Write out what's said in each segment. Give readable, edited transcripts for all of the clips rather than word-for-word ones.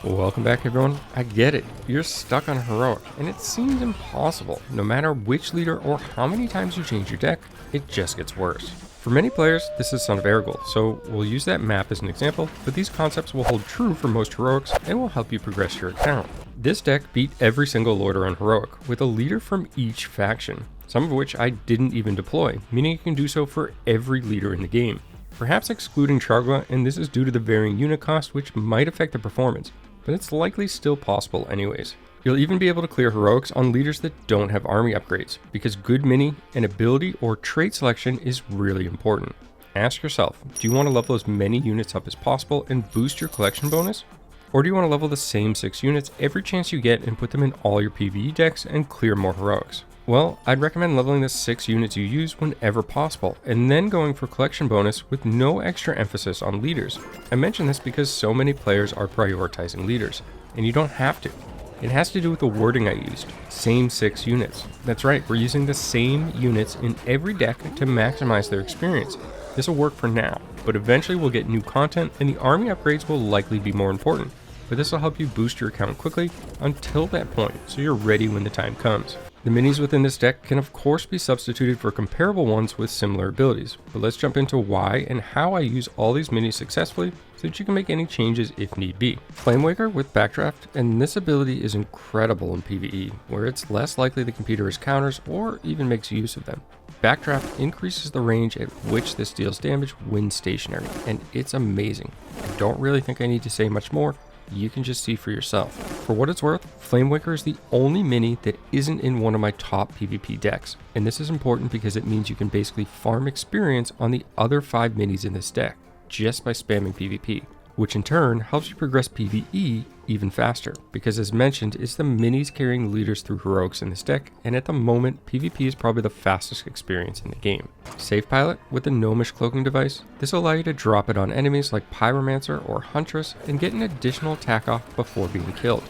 Welcome back everyone. I get it, you're stuck on heroic and it seems impossible. No matter which leader or how many times you change your deck, it just gets worse. For many players, this is Son of Arugal, so we'll use that map as an example, but these concepts will hold true for most heroics and will help you progress your account. This deck beat every single Lordaeron heroic with a leader from each faction, some of which I didn't even deploy, meaning you can do so for every leader in the game. Perhaps excluding Charlga, and this is due to the varying unit cost which might affect the performance, but it's likely still possible anyways. You'll even be able to clear heroics on leaders that don't have army upgrades, because good mini and ability or trait selection is really important. Ask yourself, do you want to level as many units up as possible and boost your collection bonus? Or do you want to level the same 6 units every chance you get and put them in all your PvE decks and clear more heroics? Well, I'd recommend leveling the 6 units you use whenever possible, and then going for collection bonus with no extra emphasis on leaders. I mention this because so many players are prioritizing leaders, and you don't have to. It has to do with the wording I used, same 6 units. That's right, we're using the same units in every deck to maximize their experience. This will work for now, but eventually we'll get new content and the army upgrades will likely be more important. But this will help you boost your account quickly until that point, so you're ready when the time comes. The minis within this deck can of course be substituted for comparable ones with similar abilities, but let's jump into why and how I use all these minis successfully so that you can make any changes if need be. Flamewaker with Backdraft, and this ability is incredible in PvE, where it's less likely the computer has counters or even makes use of them. Backdraft increases the range at which this deals damage when stationary, and it's amazing. I don't really think I need to say much more. You can just see for yourself. For what it's worth, Flamewaker is the only mini that isn't in one of my top PvP decks, and this is important because it means you can basically farm experience on the other 5 minis in this deck, just by spamming PvP, which in turn helps you progress PvE even faster, because as mentioned, it's the minis carrying leaders through heroics in this deck, and at the moment, PvP is probably the fastest experience in the game. Save Pilot with the Gnomish cloaking device, this will allow you to drop it on enemies like Pyromancer or Huntress and get an additional attack off before being killed.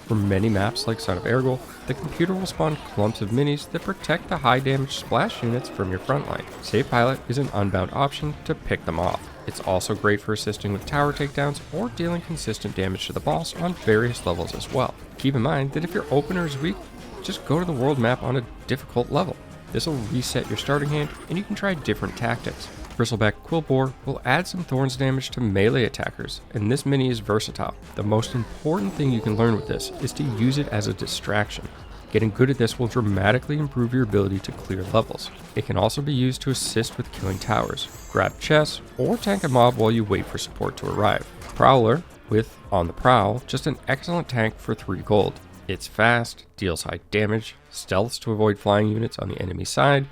For many maps like Son of Arugal, the computer will spawn clumps of minis that protect the high damage splash units from your frontline. Save Pilot is an unbound option to pick them off. It's also great for assisting with tower takedowns or dealing consistent damage to the boss on various levels as well. Keep in mind that if your opener is weak, just go to the world map on a difficult level. This will reset your starting hand and you can try different tactics. Bristleback Quilboar will add some thorns damage to melee attackers, and this mini is versatile. The most important thing you can learn with this is to use it as a distraction. Getting good at this will dramatically improve your ability to clear levels. It can also be used to assist with killing towers, grab chests, or tank a mob while you wait for support to arrive. Prowler with On the Prowl, just an excellent tank for 3 gold. It's fast, deals high damage, stealths to avoid flying units on the enemy side,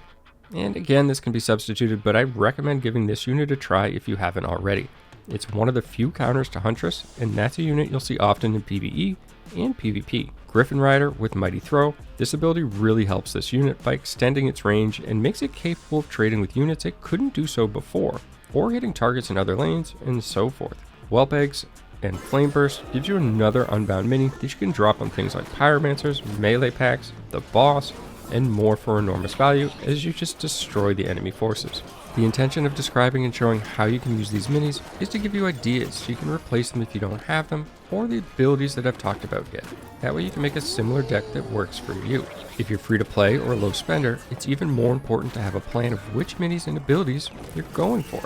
and again this can be substituted, but I recommend giving this unit a try if you haven't already. It's one of the few counters to Huntress, and that's a unit you'll see often in PvE and PvP. Gryphon Rider with Mighty Throw, this ability really helps this unit by extending its range and makes it capable of trading with units it couldn't do so before, or hitting targets in other lanes, and so forth. Whelp Eggs and Flame Burst gives you another unbound mini that you can drop on things like Pyromancers, melee packs, the boss, and more for enormous value as you just destroy the enemy forces. The intention of describing and showing how you can use these minis is to give you ideas so you can replace them if you don't have them, or the abilities that I've talked about yet. That way you can make a similar deck that works for you. If you're free to play or a low spender, it's even more important to have a plan of which minis and abilities you're going for.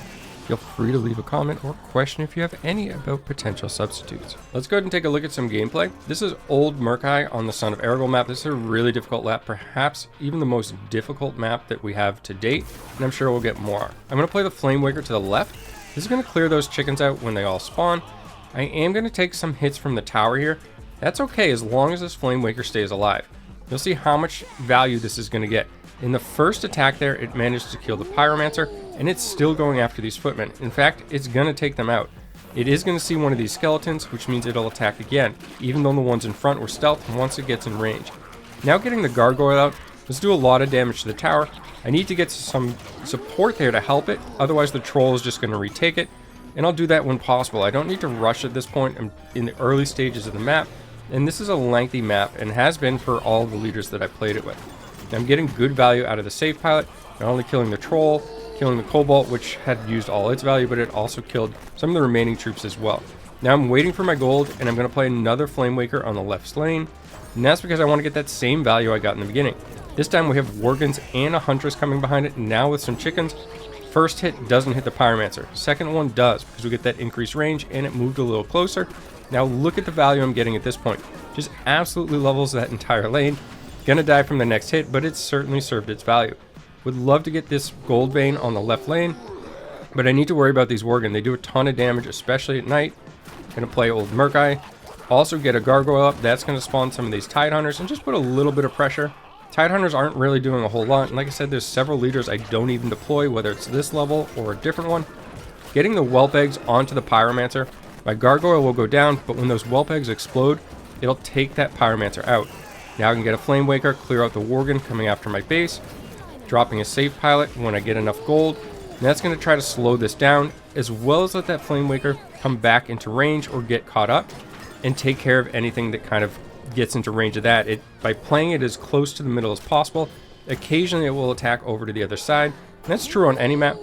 Feel free to leave a comment or question if you have any about potential substitutes. Let's go ahead and take a look at some gameplay. This is old Murk-Eye on the Son of Arugal map. This is a really difficult map, perhaps even the most difficult map that we have to date, and I'm sure we'll get more. I'm going to play the Flamewaker to the left. This is going to clear those chickens out when they all spawn. I am going to take some hits from the tower here. That's okay as long as this Flamewaker stays alive. You'll see how much value this is going to get. In the first attack there, it managed to kill the Pyromancer, and it's still going after these footmen. In fact, it's going to take them out. It is going to see one of these skeletons, which means it'll attack again, even though the ones in front were stealth once it gets in range. Now getting the Gargoyle out, let's do a lot of damage to the tower. I need to get some support there to help it, otherwise the troll is just going to retake it, and I'll do that when possible. I don't need to rush at this point. I'm in the early stages of the map, and this is a lengthy map, and has been for all the leaders that I've played it with. I'm getting good value out of the Save Pilot, not only killing the troll, killing the Cobalt, which had used all its value, but it also killed some of the remaining troops as well. Now I'm waiting for my gold, and I'm going to play another Flamewaker on the left lane, and that's because I want to get that same value I got in the beginning. This time we have Worgens and a Huntress coming behind it, now with some chickens. First hit doesn't hit the Pyromancer. Second one does, because we get that increased range, and it moved a little closer. Now look at the value I'm getting at this point. Just absolutely levels that entire lane. Gonna die from the next hit, but it's certainly served its value. Would love to get this gold vein on the left lane, but I need to worry about these Worgen. They do a ton of damage, especially at night. Gonna play old Murk-Eye. Also get a Gargoyle up. That's gonna spawn some of these Tidehunters and just put a little bit of pressure. Tidehunters aren't really doing a whole lot, and like I said, there's several leaders I don't even deploy, whether it's this level or a different one. Getting the Whelp Eggs onto the Pyromancer, my Gargoyle will go down, but when those Whelp Eggs explode, it'll take that Pyromancer out. Now I can get a Flamewaker, clear out the Worgen coming after my base, dropping a safe pilot when I get enough gold, and that's going to try to slow this down, as well as let that Flamewaker come back into range or get caught up, and take care of anything that kind of gets into range of that. By playing it as close to the middle as possible, occasionally it will attack over to the other side, and that's true on any map.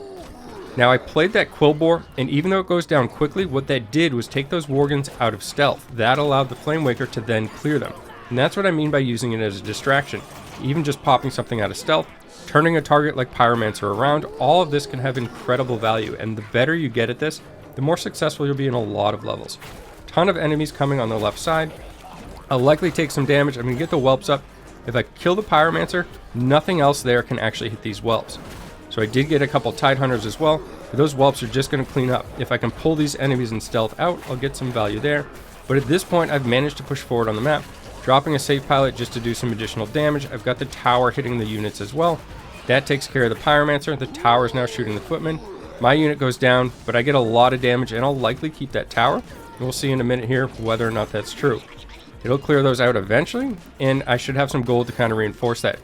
Now I played that Quilboar, and even though it goes down quickly, what that did was take those Worgens out of stealth. That allowed the Flamewaker to then clear them, and that's what I mean by using it as a distraction. Even just popping something out of stealth, turning a target like Pyromancer around, all of this can have incredible value, and the better you get at this, the more successful you'll be in a lot of levels. Ton of enemies coming on the left side. I'll likely take some damage. I'm going to get the whelps up. If I kill the Pyromancer, nothing else there can actually hit these whelps. So I did get a couple Tidehunters as well, but those whelps are just going to clean up. If I can pull these enemies in stealth out, I'll get some value there. But at this point, I've managed to push forward on the map, dropping a safe pilot just to do some additional damage. I've got the tower hitting the units as well. That takes care of the Pyromancer. The tower is now shooting the footmen. My unit goes down, but I get a lot of damage, and I'll likely keep that tower. We'll see in a minute here whether or not that's true. It'll clear those out eventually, and I should have some gold to kind of reinforce that.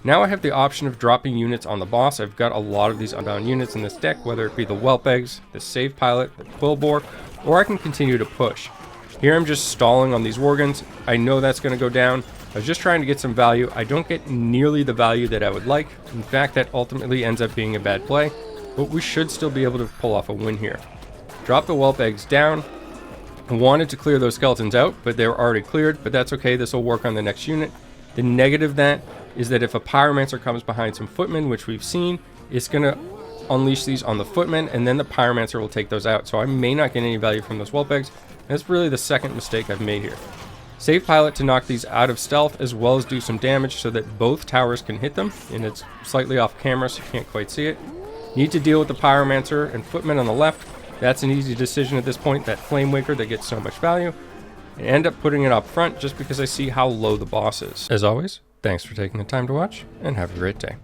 Now I have the option of dropping units on the boss. I've got a lot of these unbound units in this deck, whether it be the Whelp Eggs, the Save Pilot, the Quilboar, or I can continue to push. Here I'm just stalling on these Worgens. I know that's going to go down. I was just trying to get some value. I don't get nearly the value that I would like. In fact, that ultimately ends up being a bad play, but we should still be able to pull off a win here. Drop the Whelp Eggs down. I wanted to clear those skeletons out, but they were already cleared, but that's okay. This will work on the next unit. The negative that is that if a Pyromancer comes behind some footmen, which we've seen, it's going to unleash these on the footmen, and then the Pyromancer will take those out. So I may not get any value from those Whelp Eggs. That's really the second mistake I've made here. Save pilot to knock these out of stealth, as well as do some damage so that both towers can hit them, and it's slightly off camera so you can't quite see it. Need to deal with the Pyromancer and footmen on the left. That's an easy decision at this point, that Flamewaker that gets so much value. And end up putting it up front just because I see how low the boss is. As always, thanks for taking the time to watch, and have a great day.